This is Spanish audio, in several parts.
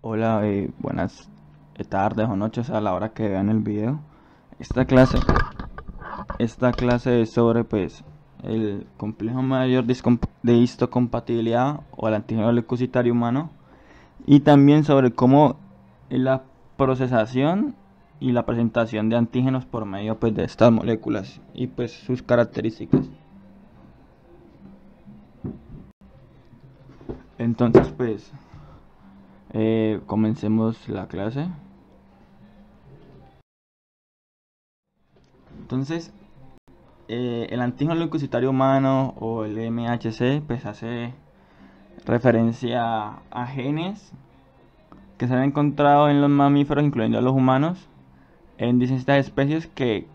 Hola, buenas tardes o noches a la hora que vean el video. Esta clase, esta clase es sobre pues el complejo mayor de histocompatibilidad o el antígeno leucocitario humano y también sobre cómo la procesación y la presentación de antígenos por medio pues de estas moléculas y pues sus características. Entonces pues comencemos la clase. Entonces, el antígeno leucocitario humano o el MHC pues hace referencia a genes que se han encontrado en los mamíferos, incluyendo a los humanos, en distintas especies que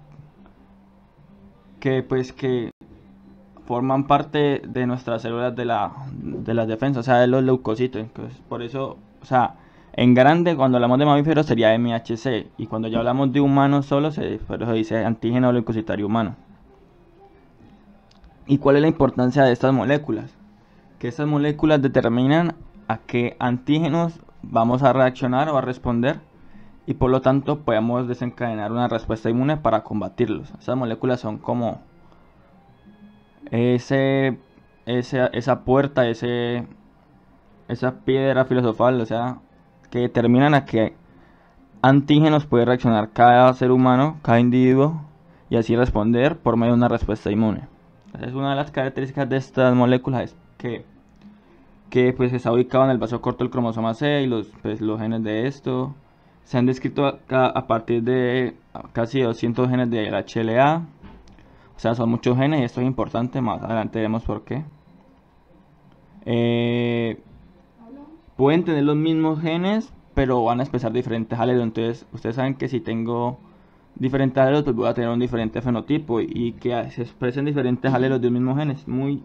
forman parte de nuestras células de la defensa, o sea, de los leucocitos. Entonces, por eso, o sea, en grande cuando hablamos de mamíferos sería MHC y cuando ya hablamos de humanos solo, por eso dice antígeno leucocitario humano. ¿Y cuál es la importancia de estas moléculas? Que estas moléculas determinan a qué antígenos vamos a reaccionar o a responder y por lo tanto podemos desencadenar una respuesta inmune para combatirlos. Estas moléculas son como esa puerta, esa piedra filosofal, o sea, que determinan a qué antígenos puede reaccionar cada ser humano, cada individuo y así responder por medio de una respuesta inmune. Entonces, una de las características de estas moléculas es que pues está ubicado en el vaso corto del cromosoma C y los genes de esto se han descrito a partir de casi 200 genes de HLA, o sea, son muchos genes y esto es importante, más adelante veremos por qué. Pueden tener los mismos genes, pero van a expresar diferentes alelos, entonces ustedes saben que si tengo diferentes alelos, pues voy a tener un diferente fenotipo y que se expresen diferentes alelos de un mismo gen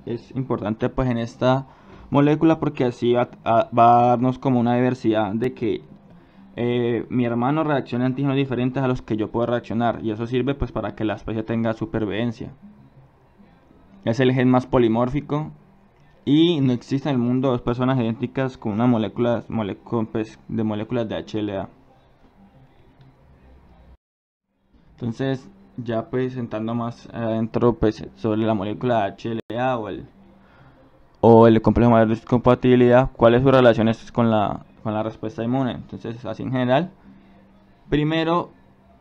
es importante pues en esta molécula porque así va a darnos como una diversidad de que mi hermano reaccione a antígenos diferentes a los que yo puedo reaccionar y eso sirve pues para que la especie tenga supervivencia. Es el gen más polimórfico y no existe en el mundo dos personas idénticas con una pues, de moléculas de HLA. Entonces, ya pues entrando más adentro pues sobre la molécula HLA o el complejo mayor de compatibilidad, cuáles sus relaciones con la respuesta inmune. Entonces, así en general, primero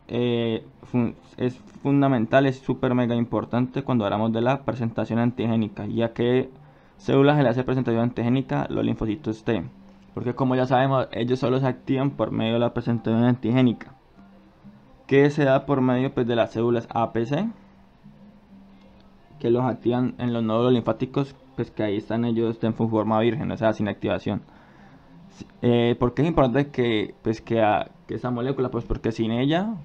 es fundamental, es súper mega importante cuando hablamos de la presentación antigénica, ya que células se le hace presentación antigénica los linfocitos T, porque como ya sabemos, ellos solo se activan por medio de la presentación antigénica que se da por medio pues, de las células APC que los activan en los nódulos linfáticos, pues que ahí están ellos en forma virgen, o sea, sin activación. ¿Por qué es importante que esa molécula? Pues porque sin ella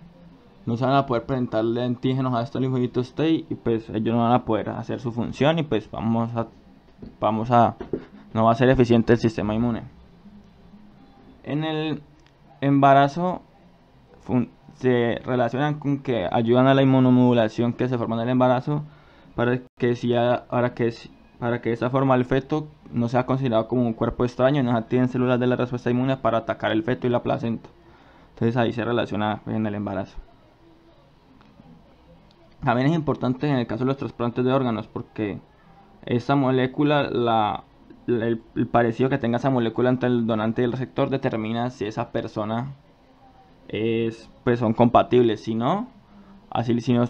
no se van a poder presentarle antígenos a estos linfocitos T y pues ellos no van a poder hacer su función y pues no va a ser eficiente el sistema inmune. En el embarazo se relacionan con que ayudan a la inmunomodulación que se forma en el embarazo para que de esa forma el feto no sea considerado como un cuerpo extraño y no se activen células de la respuesta inmune para atacar el feto y la placenta. Entonces ahí se relaciona pues, en el embarazo. También es importante en el caso de los trasplantes de órganos porque esta molécula, el parecido que tenga esa molécula entre el donante y el receptor determina si esa persona pues son compatibles. Si no,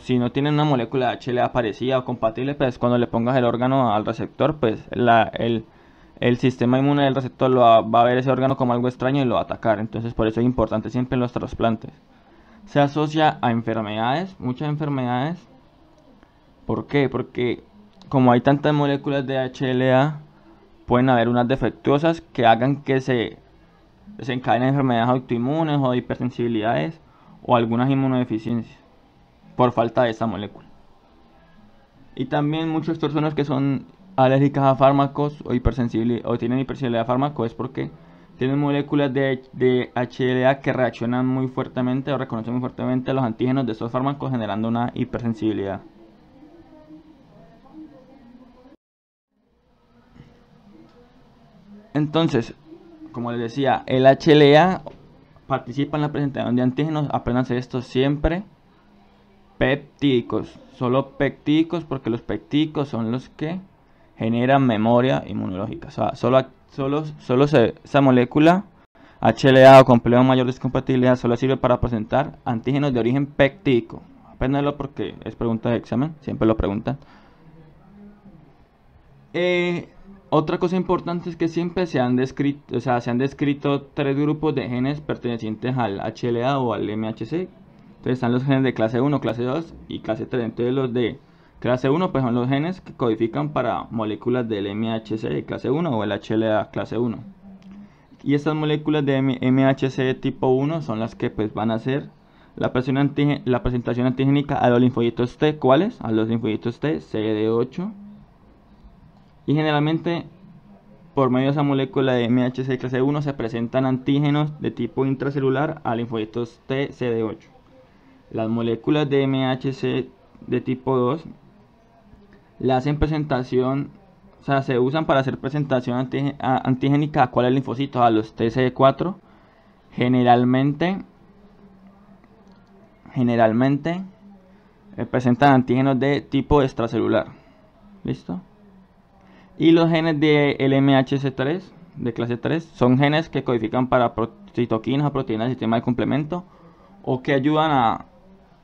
si no tienen una molécula de HLA parecida o compatible, pues cuando le pongas el órgano al receptor, pues el sistema inmune del receptor va a ver ese órgano como algo extraño y lo va a atacar. Entonces por eso es importante siempre en los trasplantes. Se asocia a enfermedades, muchas enfermedades. ¿Por qué? Porque como hay tantas moléculas de HLA, pueden haber unas defectuosas que hagan que se desencadenen enfermedades autoinmunes o de hipersensibilidades o algunas inmunodeficiencias por falta de esa molécula. Y también muchas personas que son alérgicas a fármacos o hipersensibles o tienen hipersensibilidad a fármacos es porque tienen moléculas de HLA que reaccionan muy fuertemente o reconocen muy fuertemente los antígenos de estos fármacos generando una hipersensibilidad. Entonces, como les decía, el HLA participa en la presentación de antígenos. Apréndanse esto siempre. Peptídicos, solo peptídicos, porque los peptídicos son los que generan memoria inmunológica. O sea, esa molécula HLA o complejo mayor descompatibilidad solo sirve para presentar antígenos de origen peptídico. Apréndanlo porque es pregunta de examen, siempre lo preguntan. Otra cosa importante es que siempre se han descrito tres grupos de genes pertenecientes al HLA o al MHC. Entonces están los genes de clase 1, clase 2 y clase 3. Entonces los de clase 1 pues son los genes que codifican para moléculas del MHC de clase 1 o el HLA clase 1. Y estas moléculas de MHC tipo 1 son las que pues van a hacer la presentación antigénica a los linfocitos T. ¿Cuáles? A los linfocitos T, CD8. Y generalmente por medio de esa molécula de MHC de clase 1 se presentan antígenos de tipo intracelular a linfocitos T, CD8. Las moléculas de MHC de tipo 2 le hacen presentación, o sea, se usan para hacer presentación antigénica a cuáles linfocitos, a los TCD4. Generalmente presentan antígenos de tipo extracelular. ¿Listo? Y los genes de LMHC3 de clase 3 son genes que codifican para citoquinas o proteínas del sistema de complemento o que ayudan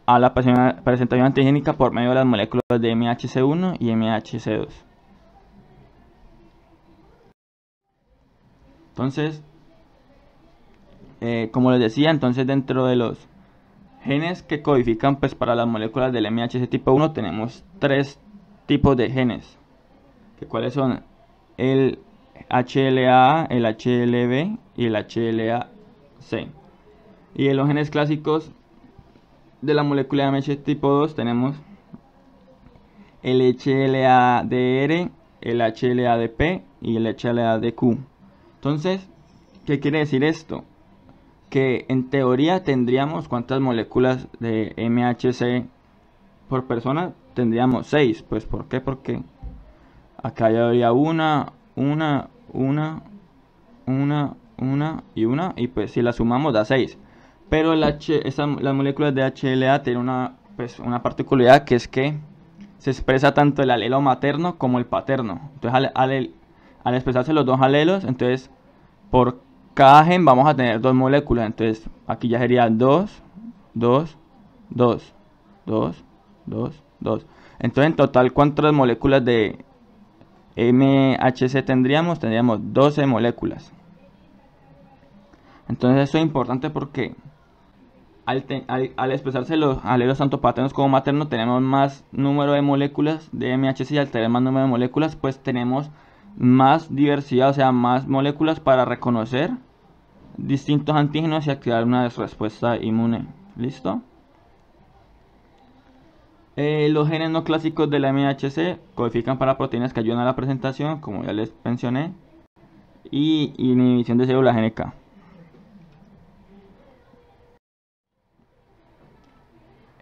a la presentación antigénica por medio de las moléculas de MHC1 y MHC2. Entonces, como les decía, entonces dentro de los genes que codifican pues para las moléculas del MHC tipo 1 tenemos tres tipos de genes. ¿Cuáles son? El HLA, el HLB y el HLA-C. Y en los genes clásicos de la molécula de MHC tipo 2 tenemos el HLA-DR, el HLA-DP y el HLA-DQ. Entonces, ¿qué quiere decir esto? Que en teoría tendríamos ¿cuántas moléculas de MHC por persona? Tendríamos 6. Pues ¿por qué? Porque acá ya habría una y una, y pues si la sumamos da 6. Pero las moléculas de HLA tienen una particularidad, que es que se expresa tanto el alelo materno como el paterno. Entonces al expresarse los dos alelos, entonces por cada gen vamos a tener dos moléculas. Entonces aquí ya sería 2, 2, 2, 2, 2, 2. Entonces en total, ¿cuántas moléculas de MHC tendríamos? Tendríamos 12 moléculas. Entonces eso es importante porque al expresarse los alelos tanto paternos como maternos, tenemos más número de moléculas de MHC, y al tener más número de moléculas pues tenemos más diversidad, o sea, más moléculas para reconocer distintos antígenos y activar una respuesta inmune. ¿Listo? Los genes no clásicos de la MHC codifican para proteínas que ayudan a la presentación, como ya les mencioné, y inhibición de células GNK.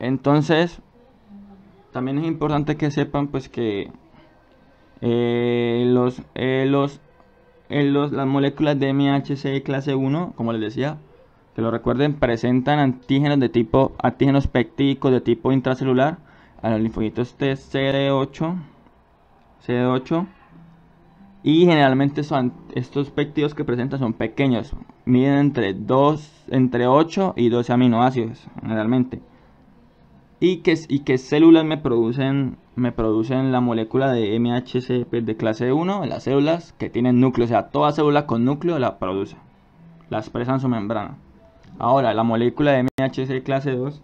Entonces, también es importante que sepan pues que las moléculas de MHC clase 1, como les decía, que lo recuerden, presentan antígenos peptídicos de tipo intracelular a los linfocitos T CD8, y generalmente estos péptidos que presentan son pequeños, miden entre 8 y 12 aminoácidos generalmente. Y que células me producen la molécula de MHC de clase 1, las células que tienen núcleo, o sea, toda célula con núcleo la produce, la expresa en su membrana. Ahora, la molécula de MHC clase 2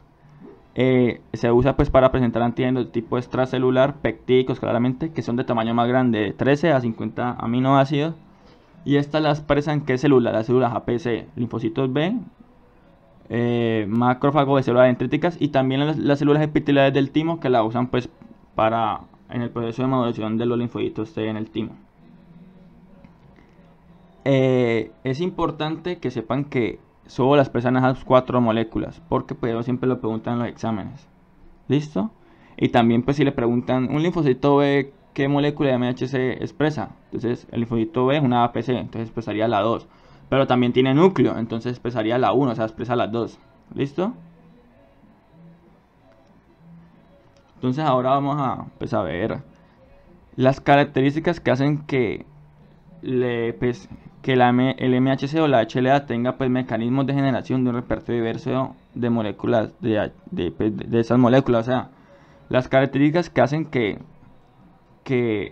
se usa pues para presentar antígenos de tipo extracelular, peptídicos claramente, que son de tamaño más grande, de 13 a 50 aminoácidos. Y estas las expresan ¿qué célula? Las células APC, linfocitos B, macrófagos de células dendríticas, y también las células epiteliales del timo, que la usan pues en el proceso de maduración de los linfocitos T en el timo. Es importante que sepan que solo las expresan esas 4 moléculas, porque pues siempre lo preguntan en los exámenes. ¿Listo? Y también pues si le preguntan un linfocito B, ¿qué molécula de MHC expresa? Entonces el linfocito B es una APC, entonces expresaría la 2. pero también tiene núcleo, entonces expresaría la 1, o sea, expresa las dos. ¿Listo? Entonces ahora vamos a, pues, a ver las características que hacen que, el MHC o la HLA tenga, pues, mecanismos de generación de un repertorio diverso de moléculas, de esas moléculas. O sea, las características que hacen que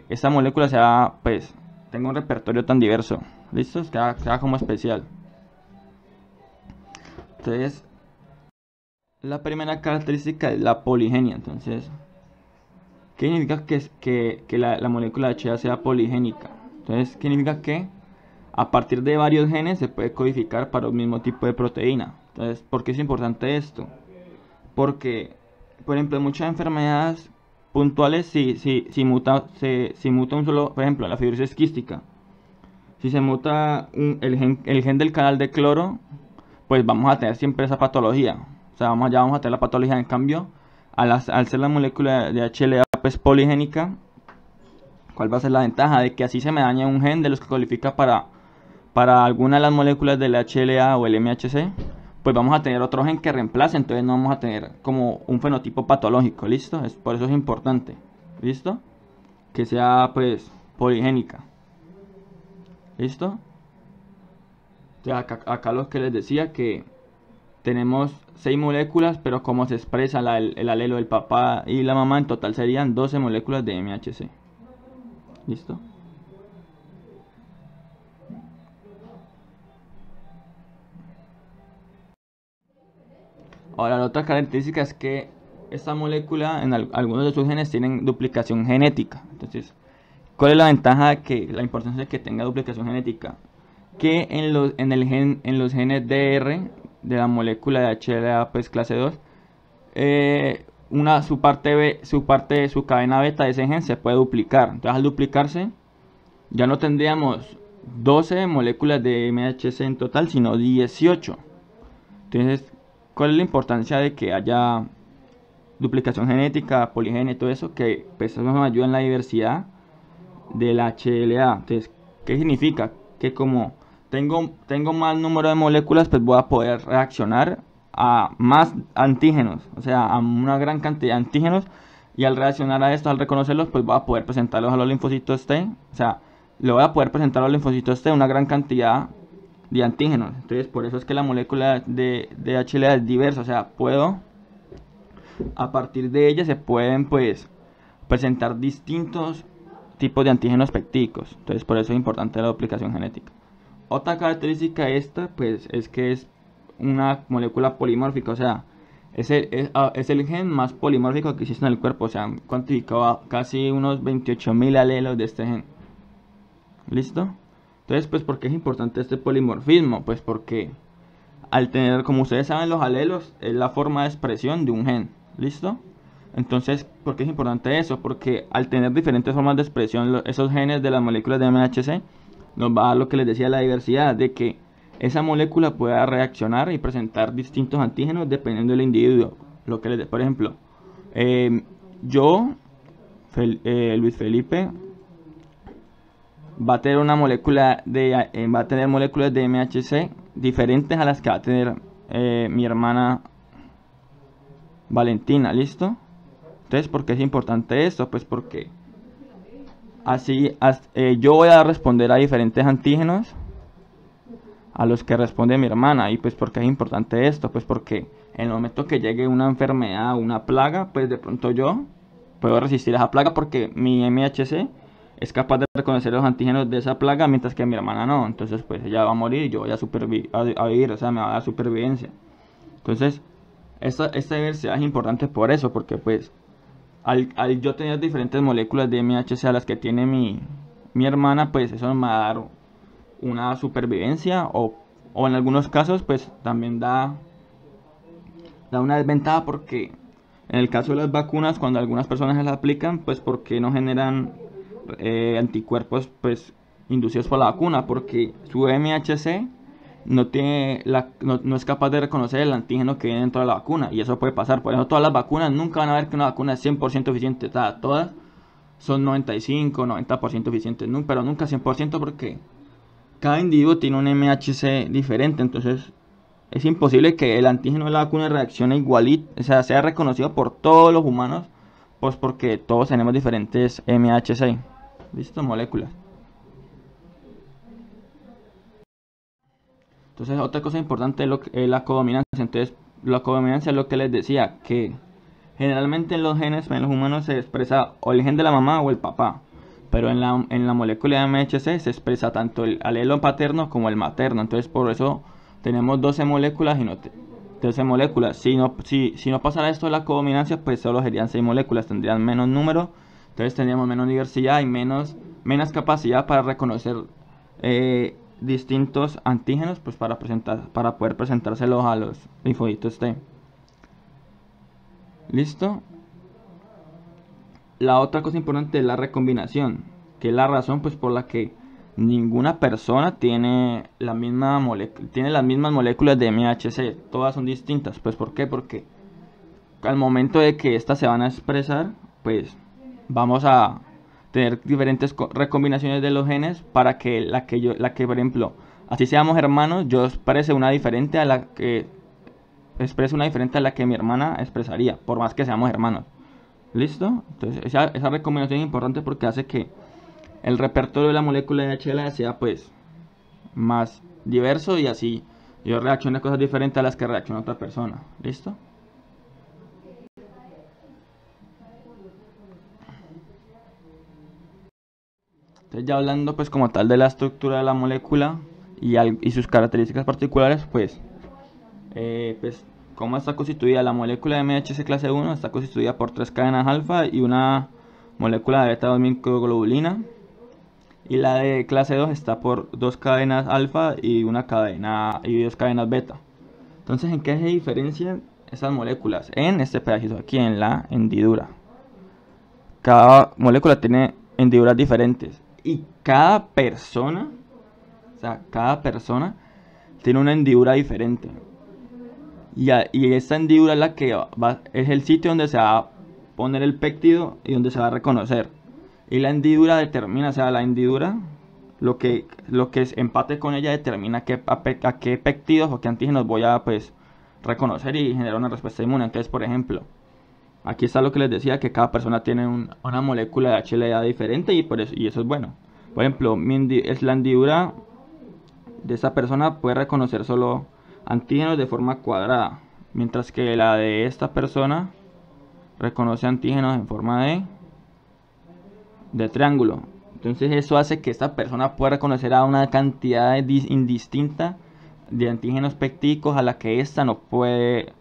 esta molécula sea, pues, tenga un repertorio tan diverso. ¿Listo? Queda como especial. Entonces, la primera característica es la poligenia. Entonces, ¿qué significa que la molécula HA sea poligénica? Entonces, ¿qué significa que a partir de varios genes se puede codificar para un mismo tipo de proteína? Entonces, ¿por qué es importante esto? Porque, por ejemplo, en muchas enfermedades puntuales, si muta un solo, por ejemplo, la fibrosis quística, si se muta el gen del canal de cloro, pues vamos a tener siempre esa patología. O sea, ya vamos a tener la patología. En cambio, al ser la molécula de HLA pues poligénica, ¿cuál va a ser la ventaja? De que así se me daña un gen de los que codifica para alguna de las moléculas del HLA o el MHC, pues vamos a tener otro gen que reemplace, entonces no vamos a tener como un fenotipo patológico. ¿Listo? Por eso es importante. ¿Listo? Que sea, pues, poligénica. ¿Listo? Entonces, acá lo que les decía, que tenemos 6 moléculas, pero como se expresa el alelo del papá y la mamá, en total serían 12 moléculas de MHC. ¿Listo? Ahora, la otra característica es que esta molécula, en algunos de sus genes, tienen duplicación genética. Entonces, ¿cuál es la ventaja la importancia de que tenga duplicación genética? Que en los genes DR de la molécula de HLA, pues clase 2, su cadena beta de ese gen se puede duplicar. Entonces, al duplicarse, ya no tendríamos 12 moléculas de MHC en total, sino 18. Entonces, ¿cuál es la importancia de que haya duplicación genética, poligenia y todo eso? Que pues eso nos ayuda en la diversidad del HLA. Entonces, ¿qué significa? Que como tengo más número de moléculas, pues voy a poder reaccionar a más antígenos, o sea, a una gran cantidad de antígenos, y al reaccionar a esto, al reconocerlos, pues voy a poder presentarlos a los linfocitos T, o sea, le voy a poder presentar a los linfocitos T una gran cantidad de antígenos. Entonces, por eso es que la molécula de HLA es diversa, o sea, a partir de ella se pueden, pues, presentar distintos tipos de antígenos peptídicos. Entonces, por eso es importante la duplicación genética. Otra característica de esta, pues, es que es una molécula polimórfica, o sea, es el gen más polimórfico que existe en el cuerpo. O sea, han cuantificado casi unos 28.000 alelos de este gen. ¿Listo? Entonces, pues, ¿por qué es importante este polimorfismo? Pues porque al tener, como ustedes saben, los alelos es la forma de expresión de un gen. ¿Listo? Entonces, ¿por qué es importante eso? Porque al tener diferentes formas de expresión, esos genes de las moléculas de MHC, nos va a dar lo que les decía, la diversidad, de que esa molécula pueda reaccionar y presentar distintos antígenos dependiendo del individuo. Lo que por ejemplo, Luis Felipe, va a tener va a tener moléculas de MHC diferentes a las que va a tener mi hermana Valentina. ¿Listo? Entonces, ¿por qué es importante esto? Pues porque así yo voy a responder a diferentes antígenos a los que responde mi hermana. ¿Y pues por qué es importante esto? Pues porque en el momento que llegue una enfermedad, una plaga, pues de pronto yo puedo resistir a esa plaga porque mi MHC es capaz de reconocer los antígenos de esa plaga, mientras que mi hermana no. Entonces, pues ella va a morir y yo voy a vivir, o sea, me va a dar supervivencia. Entonces, esta diversidad es importante por eso, porque pues al yo tener diferentes moléculas de MHC a las que tiene mi hermana, pues eso me va a dar una supervivencia, o en algunos casos pues también da una desventaja, porque en el caso de las vacunas, cuando algunas personas se las aplican, pues porque no generan anticuerpos pues inducidos por la vacuna, porque su MHC no es capaz de reconocer el antígeno que viene dentro de la vacuna, y eso puede pasar. Por eso todas las vacunas nunca van a ver que una vacuna es 100% eficiente. O sea, todas son 95, 90% eficientes, pero nunca 100%, porque cada individuo tiene un MHC diferente, entonces es imposible que el antígeno de la vacuna reaccione igualito, o sea, sea reconocido por todos los humanos, pues porque todos tenemos diferentes MHC, ¿listo? Moléculas. Entonces, otra cosa importante es la codominancia. Entonces, la codominancia es lo que les decía, que generalmente en los genes, en los humanos, se expresa o el gen de la mamá o el papá. Pero en la molécula de MHC se expresa tanto el alelo paterno como el materno. Entonces, por eso tenemos 12 moléculas y no 12 moléculas. Si no pasara esto de la codominancia, pues solo serían 6 moléculas. Tendrían menos número. Entonces, tendríamos menos diversidad y menos capacidad para reconocer distintos antígenos, pues para poder presentárselos a los linfocitos T. ¿Listo? La otra cosa importante es la recombinación, que es la razón pues por la que ninguna persona tiene las mismas moléculas de MHC, todas son distintas. Pues ¿por qué? Porque al momento de que estas se van a expresar, pues vamos a tener diferentes recombinaciones de los genes para que la que por ejemplo, así seamos hermanos, yo exprese una diferente a la que mi hermana expresaría, por más que seamos hermanos. ¿Listo? Entonces esa recombinación es importante porque hace que el repertorio de la molécula de HLA sea pues más diverso y así yo reaccione a cosas diferentes a las que reacciona otra persona. ¿Listo? Entonces ya hablando pues como tal de la estructura de la molécula y sus características particulares, pues cómo está constituida la molécula de MHC clase 1, está constituida por 3 cadenas alfa y una molécula de beta 2 microglobulina, y la de clase 2 está por 2 cadenas alfa y 2 cadenas beta. Entonces, ¿en qué se diferencian esas moléculas? En este pedacito aquí, en la hendidura. Cada molécula tiene hendiduras diferentes y cada persona tiene una hendidura diferente. Y esta hendidura es la que es el sitio donde se va a poner el péptido y donde se va a reconocer. Y la hendidura determina, o sea, la hendidura, lo que es empate con ella determina a qué péptidos o qué antígenos voy a pues reconocer y generar una respuesta inmune. Entonces, por ejemplo, aquí está lo que les decía, que cada persona tiene una molécula de HLA diferente y eso es bueno. Por ejemplo, la hendidura de esta persona puede reconocer solo antígenos de forma cuadrada, mientras que la de esta persona reconoce antígenos en forma de triángulo. Entonces eso hace que esta persona pueda reconocer a una cantidad indistinta de antígenos péptidicos a la que esta no puede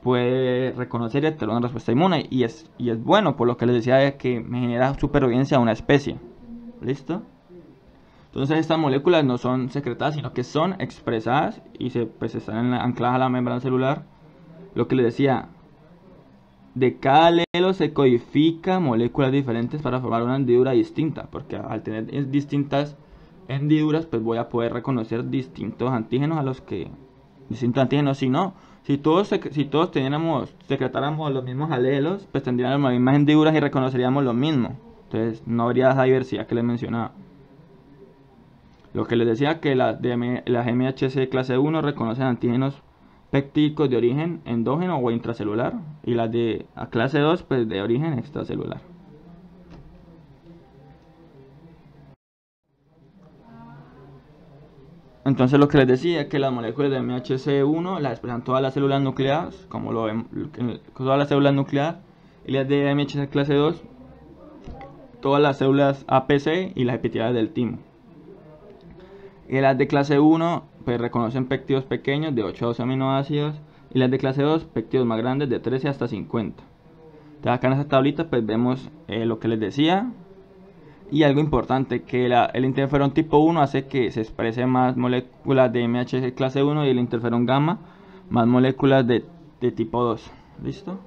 reconocer y tener una respuesta inmune. Y es bueno, por lo que les decía, de que me genera supervivencia a una especie. ¿Listo? Entonces estas moléculas no son secretadas, sino que son expresadas y están ancladas a la membrana celular. Lo que les decía, de cada alelo se codifica moléculas diferentes para formar una hendidura distinta, porque al tener distintas hendiduras, pues voy a poder reconocer distintos antígenos si todos secretáramos los mismos alelos, pues tendríamos las mismas hendiduras y reconoceríamos lo mismo. Entonces no habría esa diversidad que les mencionaba. Lo que les decía, que las MHC clase 1 reconocen antígenos péptidicos de origen endógeno o intracelular, y las de clase 2 pues de origen extracelular. Entonces lo que les decía es que las moléculas de MHC1 las expresan todas las células nucleares, como lo ven, todas las células nucleares, y las de MHC clase 2 todas las células APC y las epiteliales del timo. Y las de clase 1 pues reconocen péptidos pequeños de 8 a 12 aminoácidos, y las de clase 2 péptidos más grandes de 13 hasta 50. Entonces acá en esta tablita pues vemos lo que les decía. Y algo importante, que el interferón tipo 1 hace que se exprese más moléculas de MHC clase 1 y el interferón gamma más moléculas de tipo 2. ¿Listo?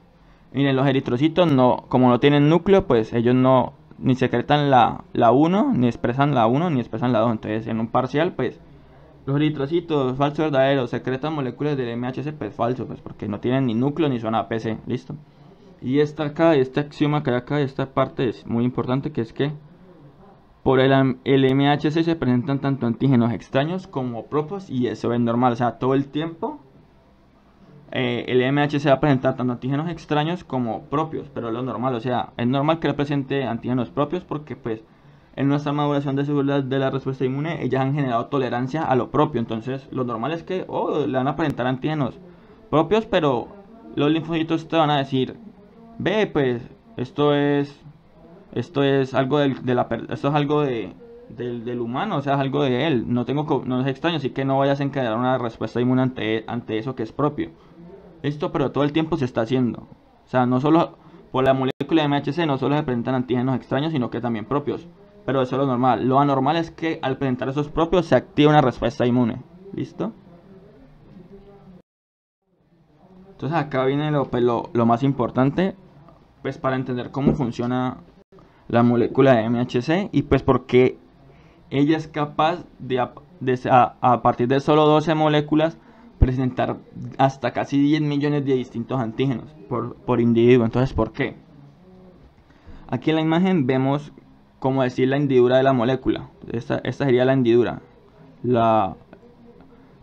Miren, los eritrocitos como no tienen núcleo, pues ellos ni secretan la 1, ni expresan la 1, ni expresan la 2. Entonces en un parcial, pues los eritrocitos falso verdadero secretan moléculas del MHC, pues falso, pues porque no tienen ni núcleo ni son APC. ¿Listo? Y este axioma que hay acá, esta parte es muy importante, que es que Por el MHC se presentan tanto antígenos extraños como propios y eso es normal, o sea, todo el tiempo el MHC va a presentar tanto antígenos extraños como propios, pero es lo normal, o sea, es normal que le presente antígenos propios porque pues en nuestra maduración de seguridad de la respuesta inmune ellas han generado tolerancia a lo propio, entonces lo normal es que le van a presentar antígenos propios, pero los linfocitos te van a decir, ve, pues esto es algo esto es algo del humano, o sea, es algo de él, no es extraño, así que no vayas a encadenar una respuesta inmune ante eso que es propio. Esto, pero todo el tiempo se está haciendo. O sea, no solo por la molécula de MHC, no solo se presentan antígenos extraños, sino que también propios. Pero eso es lo normal. Lo anormal es que al presentar esos propios se activa una respuesta inmune. ¿Listo? Entonces acá viene lo más importante, pues para entender cómo funciona la molécula de MHC y pues por qué ella es capaz a partir de solo 12 moléculas presentar hasta casi 10 millones de distintos antígenos por individuo. Entonces, ¿por qué? Aquí en la imagen vemos, como decir, la hendidura de la molécula. Esta sería la hendidura. Lo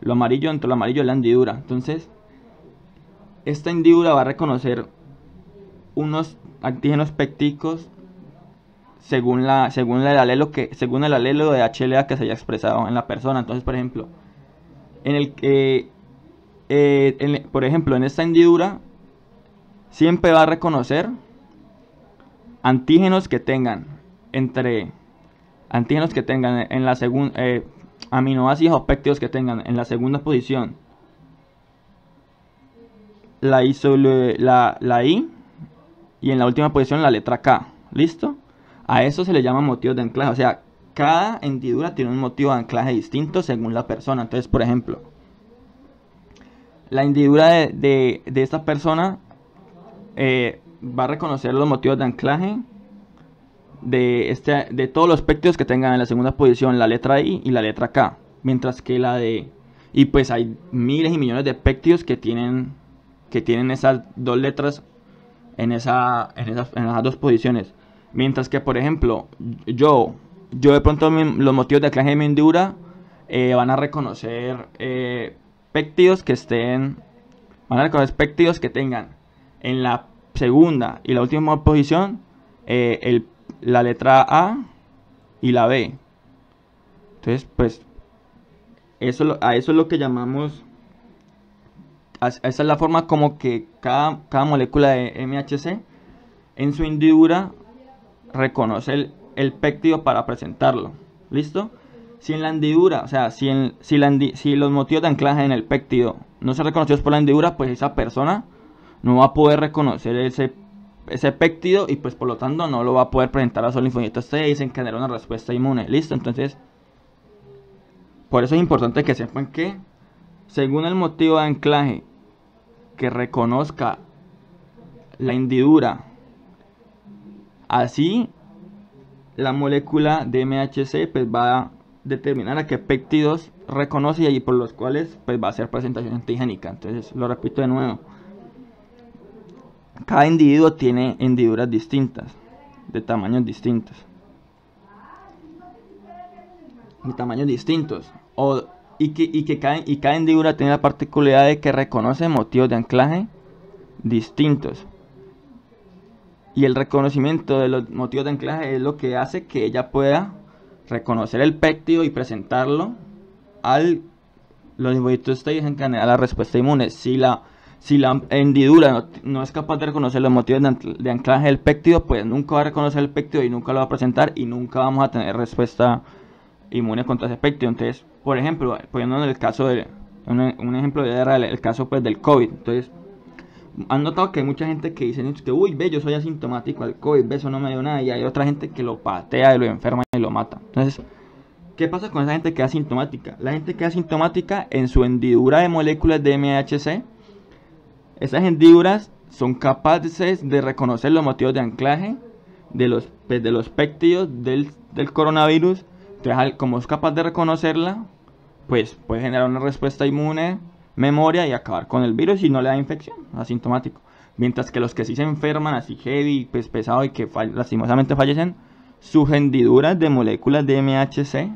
amarillo, entre lo amarillo es la hendidura. Entonces, esta hendidura va a reconocer unos antígenos pépticos según el alelo de HLA que se haya expresado en la persona. Entonces, por ejemplo, por ejemplo, en esta hendidura siempre va a reconocer antígenos que tengan en la segunda aminoácidos o péptidos que tengan en la segunda posición la I y en la última posición la letra K. ¿Listo? A eso se le llama motivos de anclaje. O sea, cada hendidura tiene un motivo de anclaje distinto según la persona. Entonces, por ejemplo, la hendidura de esta persona va a reconocer los motivos de anclaje de todos los péptidos que tengan en la segunda posición la letra I y la letra K. Mientras que y pues hay miles y millones de péptidos que tienen esas dos letras en esas dos posiciones. Mientras que, por ejemplo, yo de pronto los motivos de anclaje de mi hendidura van a reconocer péptidos que tengan en la segunda y la última posición la letra A y la B. Entonces, pues, a eso es lo que llamamos, esa es la forma como que cada molécula de MHC en su hendidura reconoce el péptido para presentarlo. ¿Listo? Si en la hendidura, o sea, si los motivos de anclaje en el péptido no son reconocidos por la hendidura, pues esa persona no va a poder reconocer ese péptido y pues por lo tanto no lo va a poder presentar a su linfocitos T y desencadenar una respuesta inmune. ¿Listo? Entonces, por eso es importante que sepan que según el motivo de anclaje que reconozca la hendidura, así la molécula de MHC pues va a determinar a qué péptidos reconoce y por los cuales pues va a hacer presentación antigénica. Entonces lo repito de nuevo, cada individuo tiene hendiduras distintas, de tamaños distintos, y cada hendidura tiene la particularidad de que reconoce motivos de anclaje distintos. Y el reconocimiento de los motivos de anclaje es lo que hace que ella pueda reconocer el péptido y presentarlo los linfocitos T y desencadenar la respuesta inmune. Si la hendidura no es capaz de reconocer los motivos de anclaje del péptido, pues nunca va a reconocer el péptido y nunca lo va a presentar y nunca vamos a tener respuesta inmune contra ese péptido. Entonces, por ejemplo, poniendo en el caso un ejemplo era el caso pues del COVID. Entonces, han notado que hay mucha gente que dice que uy, ve, yo soy asintomático al COVID, ve, eso no me dio nada, y hay otra gente que lo patea y lo enferma y lo mata. Entonces, ¿qué pasa con esa gente que es asintomática? La gente que es asintomática en su hendidura de moléculas de MHC, esas hendiduras son capaces de reconocer los motivos de anclaje de los péptidos del coronavirus. Entonces, como es capaz de reconocerla, pues puede generar una respuesta inmune, memoria y acabar con el virus y no le da infección, asintomático. Mientras que los que sí se enferman así heavy, pues pesado y que lastimosamente fallecen, sus hendiduras de moléculas de MHC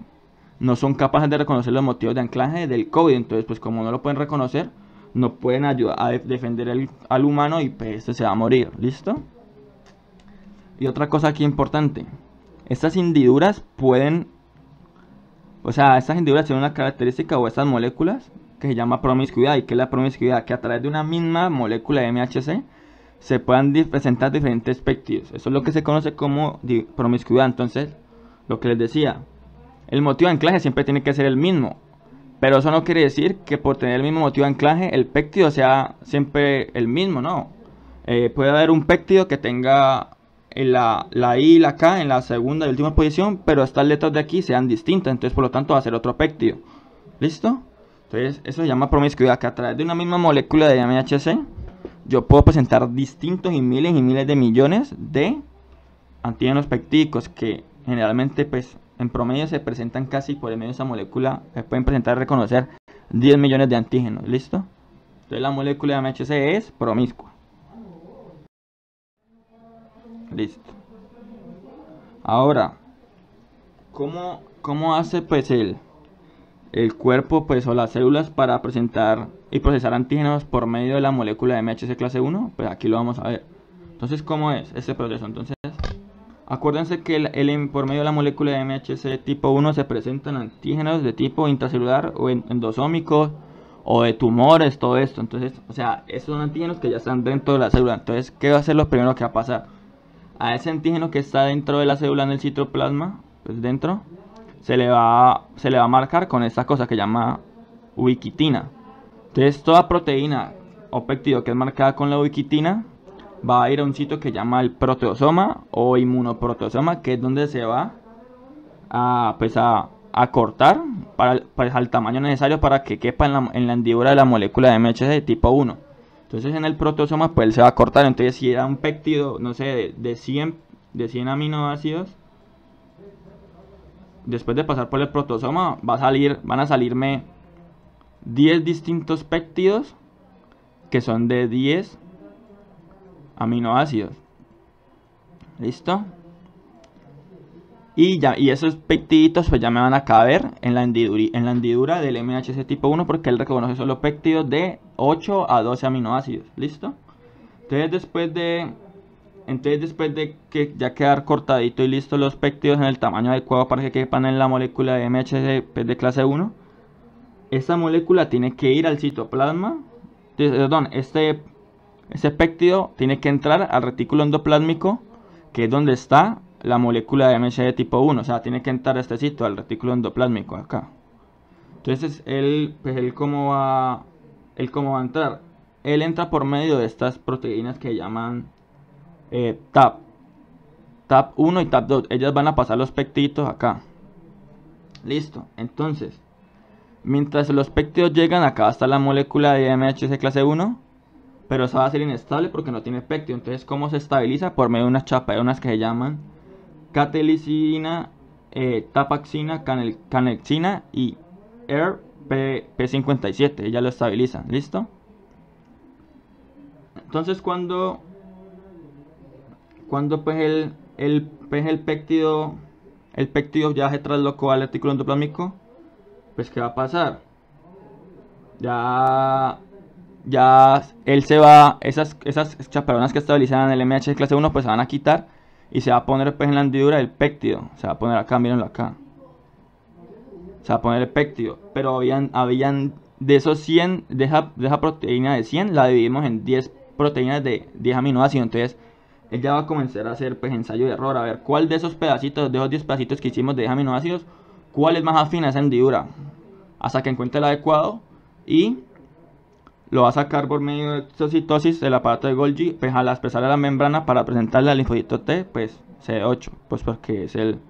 no son capaces de reconocer los motivos de anclaje del COVID. Entonces, pues como no lo pueden reconocer, no pueden ayudar a defender al humano y pues este se va a morir. ¿Listo? Y otra cosa aquí importante. Estas hendiduras pueden... O sea, estas hendiduras tienen una característica o estas moléculas que se llama promiscuidad. ¿Y qué es la promiscuidad? Que a través de una misma molécula de MHC se puedan presentar diferentes péptidos. Eso es lo que se conoce como promiscuidad. Entonces, lo que les decía, el motivo de anclaje siempre tiene que ser el mismo. Pero eso no quiere decir que por tener el mismo motivo de anclaje el péptido sea siempre el mismo, no. Puede haber un péptido que tenga la I y la K en la segunda y última posición, pero estas letras de aquí sean distintas, entonces por lo tanto va a ser otro péptido. ¿Listo? Entonces eso se llama promiscuidad, que a través de una misma molécula de MHC yo puedo presentar distintos y miles de millones de antígenos peptídicos que generalmente pues en promedio se presentan casi por el medio de esa molécula, se pueden presentar y reconocer 10 millones de antígenos. ¿Listo? Entonces la molécula de MHC es promiscua. Listo. Ahora, ¿cómo hace pues el cuerpo pues o las células para presentar y procesar antígenos por medio de la molécula de MHC clase 1? Pues aquí lo vamos a ver. Entonces, ¿cómo es este proceso? Entonces, acuérdense que por medio de la molécula de MHC tipo 1 se presentan antígenos de tipo intracelular o endosómicos o de tumores, todo esto. Entonces, o sea, esos son antígenos que ya están dentro de la célula. Entonces, ¿qué va a ser lo primero que va a pasar? A ese antígeno que está dentro de la célula en el citoplasma, pues dentro, se le va a marcar con esta cosa que llama ubiquitina. Entonces, toda proteína o péptido que es marcada con la ubiquitina va a ir a un sitio que llama el proteosoma o inmunoproteosoma, que es donde se va a cortar pues, al tamaño necesario para que quepa en la hendidura de la molécula de MHC de tipo 1. Entonces en el proteosoma pues él se va a cortar. Entonces si era un péptido, no sé, de 100 aminoácidos, después de pasar por el proteosoma van a salirme 10 distintos péptidos que son de 10 aminoácidos. ¿Listo? Y esos péptidos pues ya me van a caber en la hendidura del MHC tipo 1, porque él reconoce solo péptidos de 8 a 12 aminoácidos. ¿Listo? Entonces después de que ya quedar cortadito y listo los péptidos en el tamaño adecuado para que quepan en la molécula de MHC pues, de clase 1, esta molécula tiene que ir al citoplasma. Perdón, ese péptido tiene que entrar al retículo endoplásmico, que es donde está la molécula de MHC de tipo 1, o sea, tiene que entrar a este sitio, al retículo endoplásmico acá. Entonces, ¿cómo va a entrar? Él entra por medio de estas proteínas que llaman TAP 1 y TAP 2. Ellas van a pasar los péptidos acá. Listo. Entonces, mientras los péptidos llegan, acá está la molécula de MHC clase 1, pero esa va a ser inestable porque no tiene péptido. Entonces, ¿cómo se estabiliza? Por medio de unas chaperonas que se llaman catelicina, tapaxina, canexina y P57. Ellas lo estabilizan. ¿Listo? Entonces, cuando pues el péptido ya se traslocó al retículo endoplásmico, pues ¿qué va a pasar? Ya él se va, esas chaperonas que estabilizan el MHC clase 1 pues se van a quitar y se va a poner pues en la hendidura el péptido. Se va a poner acá, mírenlo acá. Se va a poner el péptido, pero habían de esos 100, de esa proteína de 100 la dividimos en 10 proteínas de 10 aminoácidos. Entonces ella va a comenzar a hacer pues ensayo de error, a ver cuál de esos pedacitos, de esos 10 pedacitos que hicimos de 10 aminoácidos, cuál es más afín a esa hendidura, hasta que encuentre el adecuado y lo va a sacar por medio de exocitosis del aparato de Golgi, pues al expresar a la membrana para presentarle al linfocito T, pues CD8, pues porque es el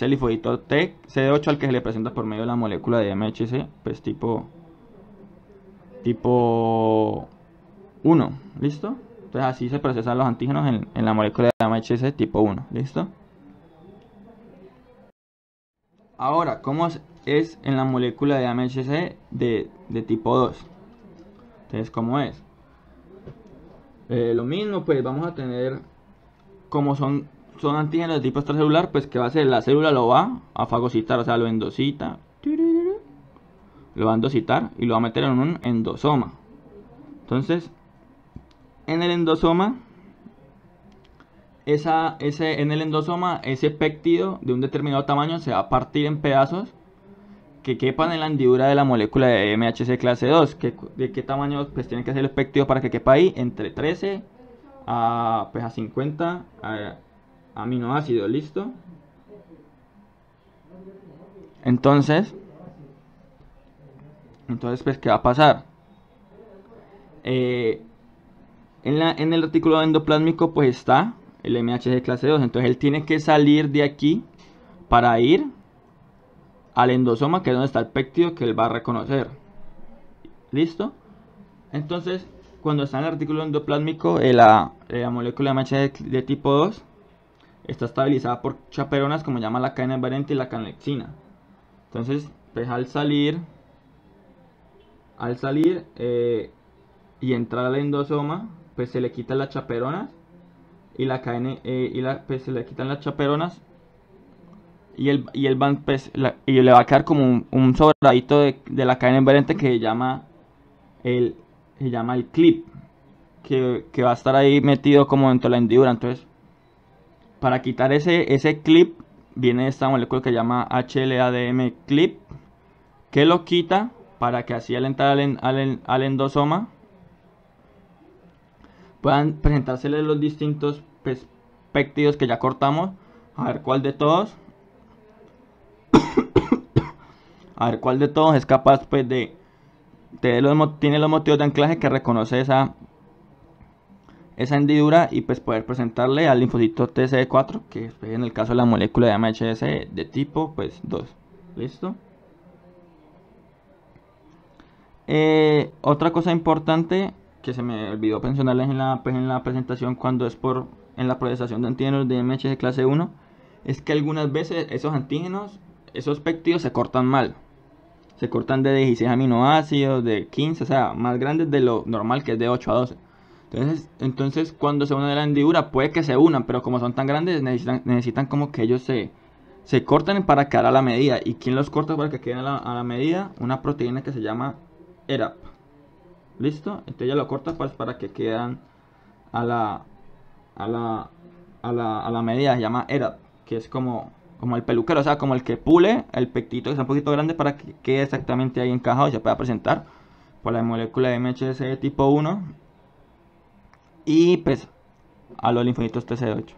linfocito T CD8 al que se le presenta por medio de la molécula de MHC, pues tipo 1, ¿listo? Entonces así se procesan los antígenos en la molécula de MHC tipo 1, ¿listo? Ahora, ¿cómo es en la molécula de MHC de tipo 2? Entonces, ¿cómo es? Lo mismo, pues vamos a tener, como son antígenos de tipo extracelular, pues que va a hacer, la célula lo va a fagocitar, o sea, lo endocita, lo va a endocitar y lo va a meter en un endosoma. Entonces, en el endosoma, en el endosoma, ese péptido de un determinado tamaño se va a partir en pedazos que quepan en la hendidura de la molécula de MHC clase 2. ¿De qué tamaño pues tiene que ser el péptido para que quepa ahí? Entre 13 a 50 aminoácidos, ¿listo? Entonces, pues, ¿qué va a pasar? En el retículo endoplásmico pues está el MHC clase 2, entonces él tiene que salir de aquí para ir al endosoma, que es donde está el péptido que él va a reconocer. ¿Listo? Entonces, cuando está en el retículo endoplásmico, la molécula MHC de tipo 2 está estabilizada por chaperonas, como llama la cadena invariante y la canlexina. Entonces, pues al salir y entrar al endosoma, pues se le quitan las chaperonas y la cadena pues se le quitan las chaperonas y le va a quedar como un sobradito de la cadena invariante que se llama el clip, que va a estar ahí metido como dentro de la hendidura. Entonces, para quitar ese clip, viene esta molécula que se llama HLA-DM clip, que lo quita para que así al entrar al endosoma puedan presentársele los distintos péptidos que ya cortamos. A ver cuál de todos es capaz pues tiene los motivos de anclaje que reconoce esa hendidura y pues poder presentarle al linfocito TCD4, que es en el caso de la molécula de MHC de tipo pues 2. ¿Listo? Otra cosa importante que se me olvidó mencionarles en la presentación cuando es en la procesación de antígenos de MHC clase 1, es que algunas veces esos antígenos, esos péptidos se cortan mal. Se cortan de 16 aminoácidos, de 15, o sea, más grandes de lo normal, que es de 8 a 12. Entonces cuando se unen a la hendidura puede que se unan, pero como son tan grandes necesitan como que ellos se cortan para quedar a la medida. ¿Y quién los corta para que queden a la medida? Una proteína que se llama ERAP. ¿Listo? Entonces ya lo corta pues para que quedan a la medida. Se llama ERAP, que es como el peluquero, o sea, como el que pule el pectito que está un poquito grande para que quede exactamente ahí encajado y se pueda presentar por la molécula de MHC de tipo 1 y pues a los linfocitos TCD8.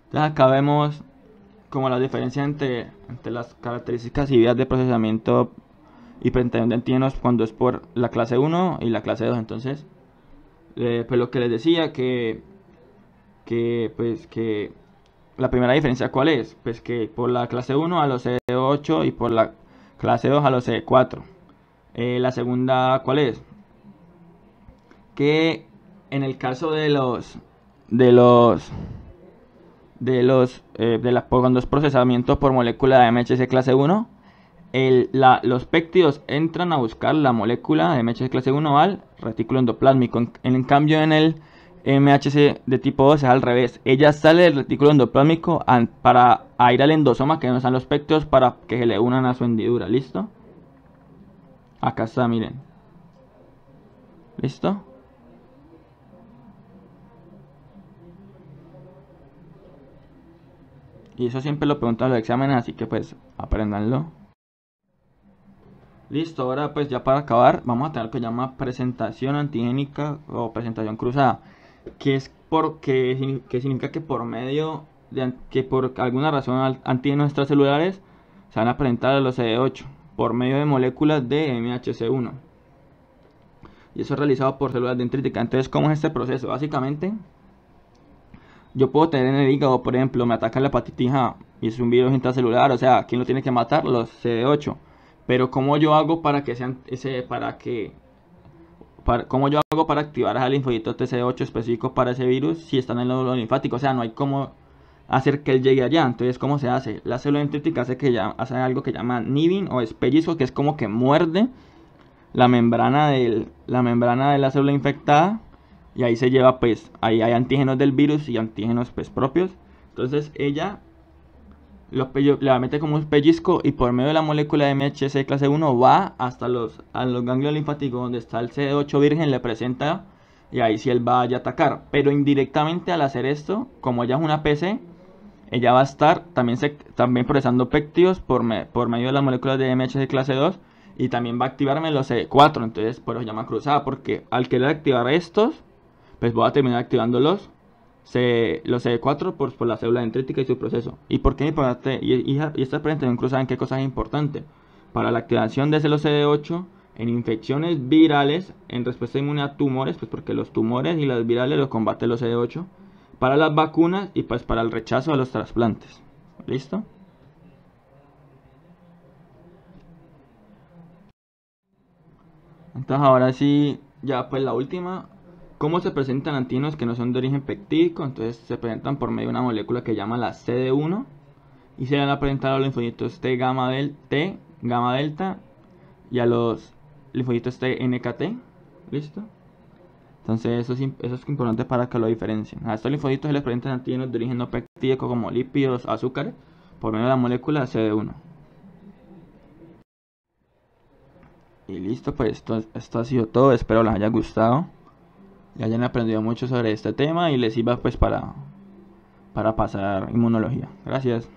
Entonces acá vemos como la diferencia entre las características y vías de procesamiento y presentación de antígenos cuando es por la clase 1 y la clase 2. Entonces, pues lo que les decía que la primera diferencia ¿cuál es? Pues que por la clase 1 a los CD8 y por la clase 2 a los CD4. La segunda ¿cuál es? Que en el caso cuando es procesamiento por molécula de MHC clase 1, los péptidos entran a buscar la molécula de MHC clase 1 al retículo endoplásmico. En cambio, en el MHC de tipo 2 es al revés. Ella sale del retículo endoplásmico para ir al endosoma, que no están los péptidos, para que se le unan a su hendidura. ¿Listo? Acá está, miren. ¿Listo? Y eso siempre lo preguntan en los exámenes, así que pues apréndanlo. Listo, ahora pues ya para acabar vamos a tener lo que llama presentación antigénica o presentación cruzada, que significa que por medio de que por alguna razón antígenos extracelulares se van a presentar a los CD8 por medio de moléculas de MHC1. Y eso es realizado por células dendríticas. Entonces, ¿cómo es este proceso? Básicamente, yo puedo tener en el hígado, por ejemplo, me ataca la hepatitis A y es un virus intracelular, o sea, ¿quién lo tiene que matar? Los CD8. Pero ¿cómo yo hago para que sean cómo yo hago para activar a linfocitos TCD8 específicos para ese virus si están en el nódulo linfático? O sea, no hay cómo hacer que él llegue allá. Entonces, ¿cómo se hace? La célula dendrítica hace algo que llama nibbing o espellisco, que es como que muerde la membrana de la célula infectada, y ahí se lleva, pues, ahí hay antígenos del virus y antígenos, pues, propios. Entonces ella le mete como un pellizco, y por medio de la molécula de MHC clase 1 va hasta a los ganglios linfáticos donde está el CD8 virgen, le presenta, y ahí sí él va a atacar. Pero indirectamente, al hacer esto, como ella es una PC, ella va a estar también procesando péptidos por medio de las moléculas de MHC clase 2, y también va a activarme los CD4. Entonces por eso se llama cruzada, porque al querer activar estos, pues voy a terminar activando los CD4 por la célula dendrítica y su proceso. ¿Y por qué es importante? Y esta presentación cruzada, ¿en qué cosa es importante? Para la activación de los CD8 en infecciones virales, en respuesta inmune a tumores, pues porque los tumores y las virales los combate los CD8. Para las vacunas y pues para el rechazo de los trasplantes. ¿Listo? Entonces ahora sí, ya pues la última. ¿Cómo se presentan antígenos que no son de origen peptídico? Entonces se presentan por medio de una molécula que llama la CD1, y se van a presentar a los linfocitos T gamma delta y a los linfocitos T NKT. ¿Listo? Entonces eso es importante para que lo diferencien. A estos linfocitos se les presentan antígenos de origen no peptídico como lípidos, azúcares, por medio de la molécula CD1. Y listo, pues esto ha sido todo. Espero les haya gustado y hayan aprendido mucho sobre este tema y les sirva pues para pasar inmunología. Gracias.